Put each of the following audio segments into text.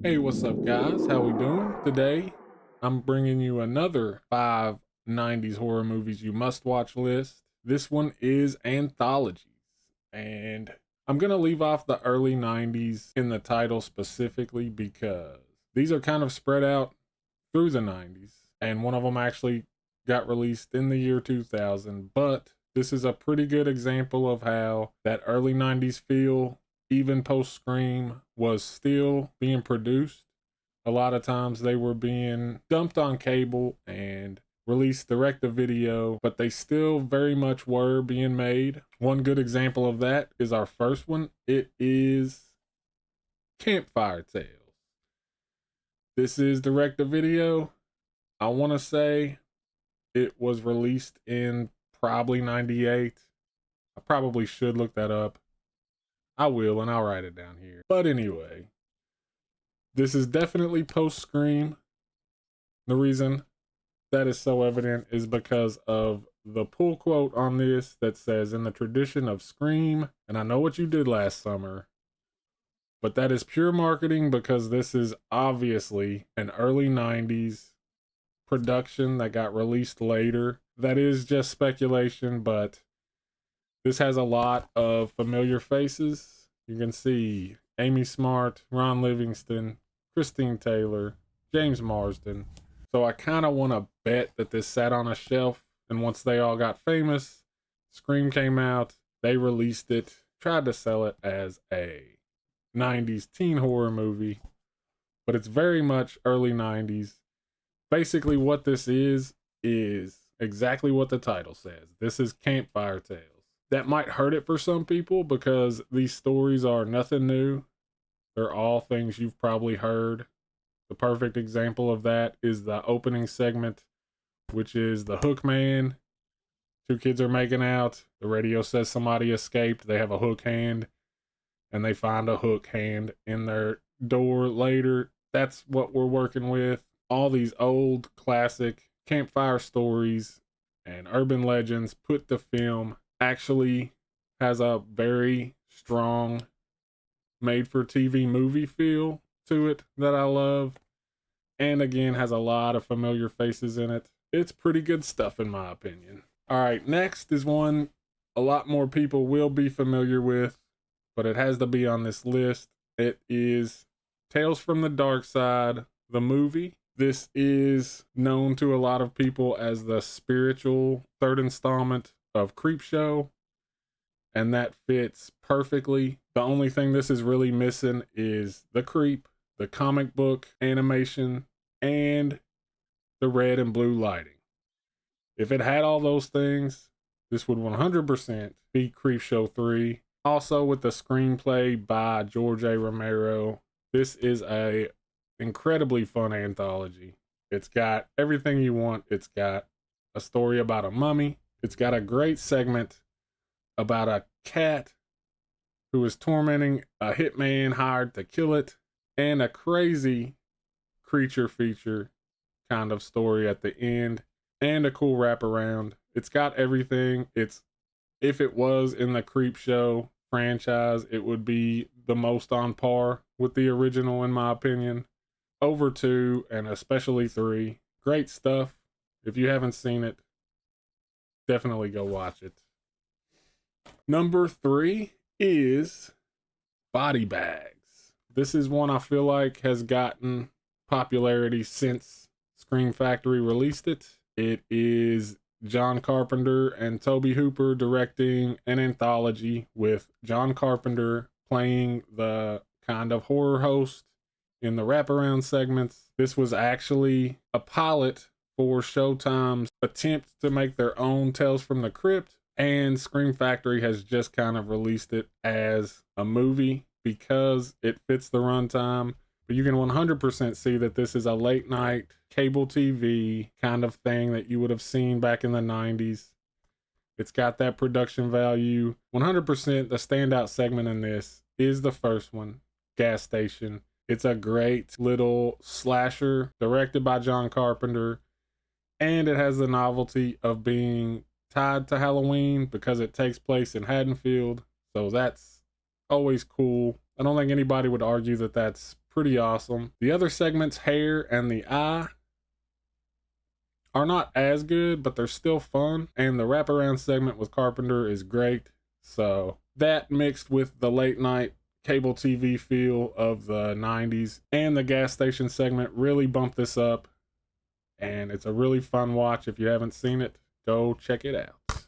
Hey, what's up, guys? How we doing? Today, I'm bringing you another 5 90s horror movies you must watch list. This one is anthologies, and I'm gonna leave off the early 90s in the title specifically because these are kind of spread out through the 90s, and one of them actually got released in the year 2000, but this is a pretty good example of how that early 90s feel, even post Scream, was still being produced. A lot of times they were being dumped on cable and released direct to video, but they still very much were being made. One good example of that is our first one. It is Campfire Tales. This is direct to video. I want to say it was released in probably 98. I probably should look that up. I will, and I'll write it down here. But anyway, this is definitely post Scream. The reason that is so evident is because of the pull quote on this that says, "In the tradition of Scream, and I know what you did last summer," but that is pure marketing because this is obviously an early 90s production that got released later. That is just speculation, but this has a lot of familiar faces. You can see Amy Smart, Ron Livingston, Christine Taylor, James Marsden. So I kind of want to bet that this sat on a shelf, and once they all got famous, Scream came out, they released it, tried to sell it as a 90s teen horror movie, but it's very much early 90s. Basically what this is exactly what the title says. This is Campfire Tales. That might hurt it for some people because these stories are nothing new. They're all things you've probably heard. The perfect example of that is the opening segment, which is the hook man. Two kids are making out. The radio says somebody escaped. They have a hook hand, and they find a hook hand in their door later. That's what we're working with. All these old classic campfire stories and urban legends put to film actually has a very strong made for TV movie feel to it that I love. And again, has a lot of familiar faces in it. It's pretty good stuff in my opinion. All right, next is one a lot more people will be familiar with, but it has to be on this list. It is Tales from the Dark Side, the movie. This is known to a lot of people as the spiritual third installment of Creepshow, and that fits perfectly. The only thing this is really missing is the creep, the comic book animation, and the red and blue lighting. If it had all those things, this would 100% be Creepshow 3. Also with the screenplay by George A. Romero, this is a incredibly fun anthology. It's got everything you want. It's got a story about a mummy. It's got a great segment about a cat who is tormenting a hitman hired to kill it, and a crazy creature feature kind of story at the end, and a cool wraparound. It's got everything. If it was in the Creepshow franchise, it would be the most on par with the original in my opinion. Over 2 and especially 3. Great stuff. If you haven't seen it, definitely go watch it. Number 3 is Body Bags. This is one I feel like has gotten popularity since Scream Factory released it. It is John Carpenter and Tobe Hooper directing an anthology with John Carpenter playing the kind of horror host in the wraparound segments. This was actually a pilot for Showtime's attempt to make their own Tales from the Crypt, and Scream Factory has just kind of released it as a movie because it fits the runtime. But you can 100% see that this is a late night cable TV kind of thing that you would have seen back in the 90s. It's got that production value. 100% the standout segment in this is the first one, Gas Station. It's a great little slasher directed by John Carpenter, and it has the novelty of being tied to Halloween because it takes place in Haddonfield. So that's always cool. I don't think anybody would argue that that's pretty awesome. The other segments, Hair and The Eye, are not as good, but they're still fun. And the wraparound segment with Carpenter is great. So that mixed with the late night cable TV feel of the 90s and the gas station segment really bumped this up. And it's a really fun watch. If you haven't seen it, go check it out.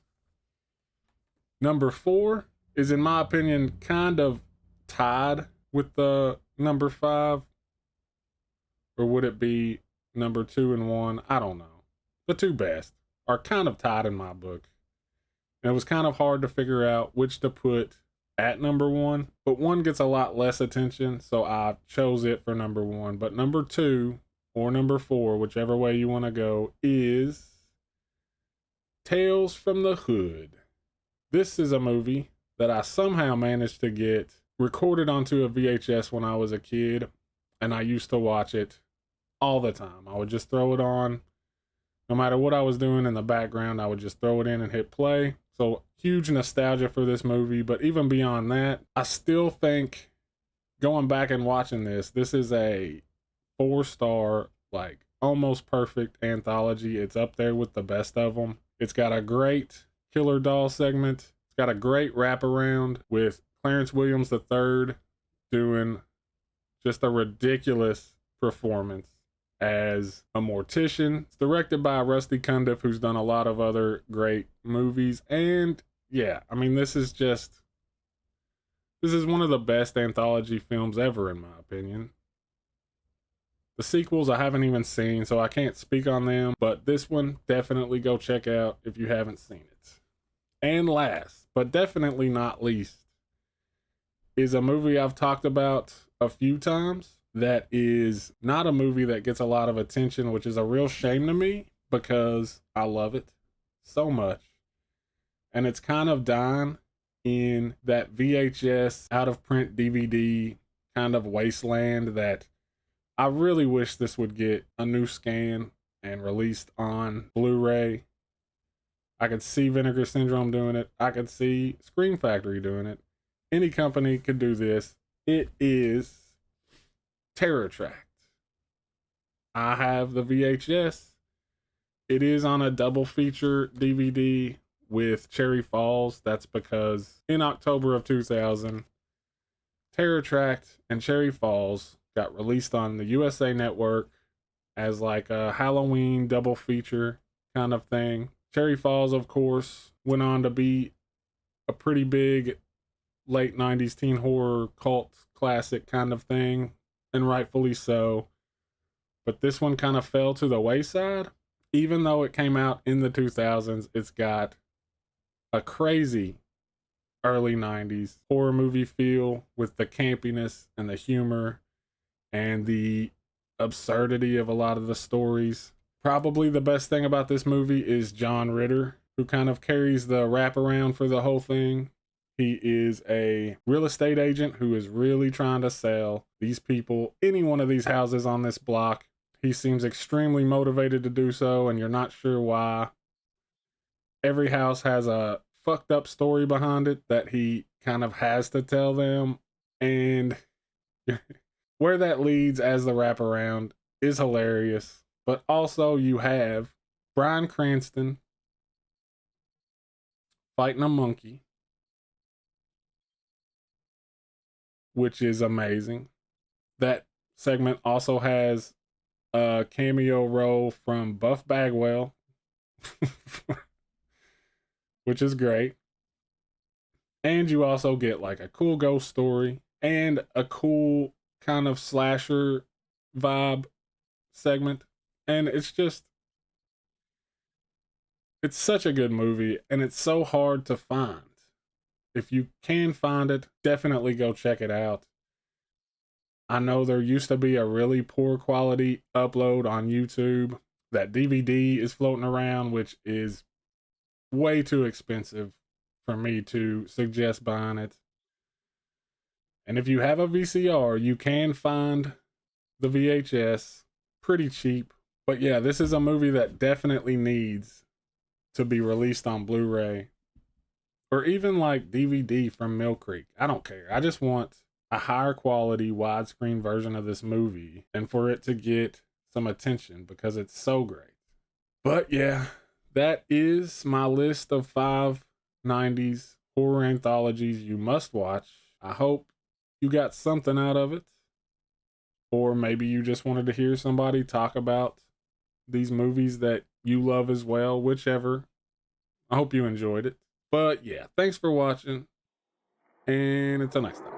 Number 4 is, in my opinion, kind of tied with the number 5. Or would it be number 2 and 1? I don't know. The two best are kind of tied in my book. And it was kind of hard to figure out which to put at number 1, but 1 gets a lot less attention, so I chose it for number 1. But number 2 or number 4, whichever way you want to go, is Tales from the Hood. This is a movie that I somehow managed to get recorded onto a VHS when I was a kid, and I used to watch it all the time. I would just throw it on. No matter what I was doing in the background, I would just throw it in and hit play. So huge nostalgia for this movie. But even beyond that, I still think, going back and watching this is a 4-star, like almost perfect anthology. It's up there with the best of them. It's got a great Killer Doll segment. It's got a great wraparound with Clarence Williams III doing just a ridiculous performance as a mortician. It's directed by Rusty Cundiff, who's done a lot of other great movies. And yeah, I mean, this is one of the best anthology films ever, in my opinion. The sequels I haven't even seen, so I can't speak on them, but this one, definitely go check out if you haven't seen it. And last, but definitely not least, is a movie I've talked about a few times that is not a movie that gets a lot of attention, which is a real shame to me because I love it so much. And it's kind of dying in that VHS out of print DVD kind of wasteland that I really wish this would get a new scan and released on Blu-ray. I could see Vinegar Syndrome doing it. I could see Scream Factory doing it. Any company could do this. It is Terror Tract. I have the VHS. It is on a double feature DVD with Cherry Falls. That's because in October of 2000, Terror Tract and Cherry Falls got released on the USA Network as like a Halloween double feature kind of thing. Cherry Falls, of course, went on to be a pretty big late 90s teen horror cult classic kind of thing. And rightfully so. But this one kind of fell to the wayside. Even though it came out in the 2000s, it's got a crazy early 90s horror movie feel with the campiness and the humor and the absurdity of a lot of the stories. Probably the best thing about this movie is John Ritter, who kind of carries the wraparound for the whole thing. He is a real estate agent who is really trying to sell these people any one of these houses on this block. He seems extremely motivated to do so, and you're not sure why. Every house has a fucked up story behind it that he kind of has to tell them. And where that leads as the wraparound is hilarious. But also you have Bryan Cranston fighting a monkey, which is amazing. That segment also has a cameo role from Buff Bagwell, which is great. And you also get like a cool ghost story and a cool kind of slasher vibe segment. And it's such a good movie, and it's so hard to find. If you can find it, definitely go check it out. I know there used to be a really poor quality upload on YouTube. That DVD is floating around, which is way too expensive for me to suggest buying it. And if you have a VCR, you can find the VHS pretty cheap. But yeah, this is a movie that definitely needs to be released on Blu-ray or even like DVD from Mill Creek. I don't care. I a higher quality widescreen version of this movie and for it to get some attention because it's so great. But yeah, that is my list of 5 90s horror anthologies you must watch. I hope you got something out of it, or maybe you just wanted to hear somebody talk about these movies that you love as well, whichever. I hope you enjoyed it. But yeah, thanks for watching, and until next time.